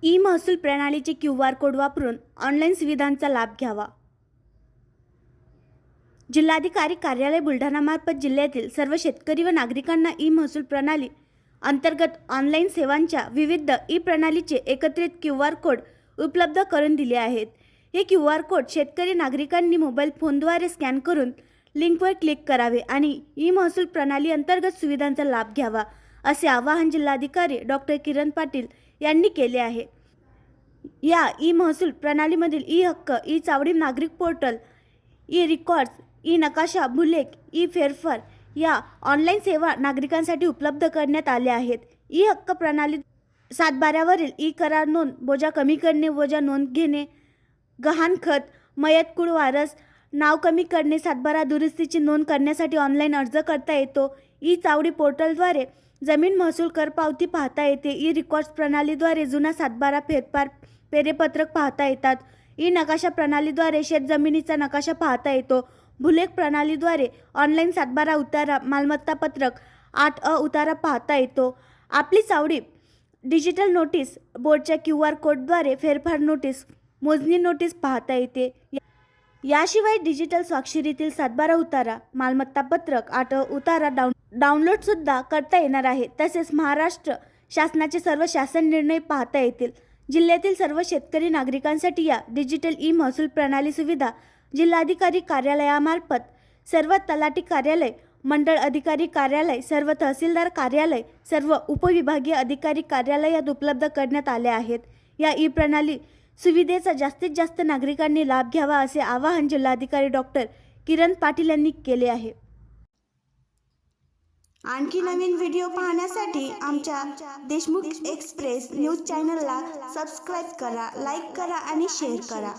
E महसूल प्रणालीचे QR code वापरून ऑनलाईन सुविधांचा लाभ घ्यावा। जिल्हाधिकारी कार्यालय बुलढाणामार्फत जिल्ह्यातील सर्व शेतकरी व नागरिकांना ई महसूल प्रणाली अंतर्गत ऑनलाईन सेवांच्या विविध ई प्रणालीचे एकत्रित QR कोड उपलब्ध करून दिले आहेत। हे QR कोड शेतकरी नागरिकांनी मोबाईल फोनद्वारे स्कॅन करून लिंकवर क्लिक करावे आणि ई महसूल प्रणाली अंतर्गत सुविधांचा लाभ घ्यावा, असे आवाहन जिल्हाधिकारी डॉक्टर किरण पाटील यांनी केले आहे। या ई महसूल प्रणालीमधील ई हक्क, ई चावडी नागरिक पोर्टल, ई रेकॉर्ड्स, ई नकाशा, भूलेख, ई फेरफार या ऑनलाईन सेवा नागरिकांसाठी उपलब्ध करण्यात आल्या आहेत। ई हक्क प्रणाली सातबाऱ्यावरील ई करार नोंद, बोजा कमी करणे, बोजा नोंद घेणे, गहाणखत, मयत कुळ वारस, नाव कमी करणे, सातबारा दुरुस्तीची नोंद करण्यासाठी ऑनलाईन अर्ज करता येतो। ई चावडी पोर्टलद्वारे जमीन महसूल कर पावती पाहता येते। ई रेकॉर्ड्स प्रणालीद्वारे जुना सातबारा फेरफार पेरेपत्रक पाहता येतात। ई नकाशा प्रणालीद्वारे शेतजमिनीचा नकाशा पाहता येतो। भूलेख प्रणालीद्वारे ऑनलाईन सातबारा उतारा, मालमत्ता पत्रक 8A उतारा पाहता येतो। आपली चावडी डिजिटल नोटीस बोर्डच्या QR कोडद्वारे फेरफार नोटीस, मोजणी नोटीस पाहता येते। याशिवाय डिजिटल स्वाक्षरीतील सातबारा उतारा, मालमत्ता पत्रक 8A उतारा डाउनलोड सुद्धा करता येणार आहे। तसेच महाराष्ट्र शासनाचे सर्व शासन निर्णय पाहता येतील। जिल्ह्यातील सर्व शेतकरी नागरिकांसाठी या डिजिटल ई महसूल प्रणाली सुविधा जिल्हाधिकारी कार्यालयामार्फत सर्व तलाठी कार्यालय, मंडळ अधिकारी कार्यालय, सर्व तहसीलदार कार्यालय, सर्व उपविभागीय अधिकारी कार्यालयात उपलब्ध करण्यात आल्या आहेत। या ई प्रणाली सुविधेचा जास्तीत जास्त नागरिकांनी लाभ घ्यावा, असे आवाहन जिल्हाधिकारी डॉक्टर किरण पाटील यांनी केले आहे। आणखी नवीन व्हिडिओ पाहण्यासाठी आमच्या देशमुख एक्सप्रेस न्यूज चॅनलला सबस्क्राईब करा, लाईक करा आणि शेअर करा।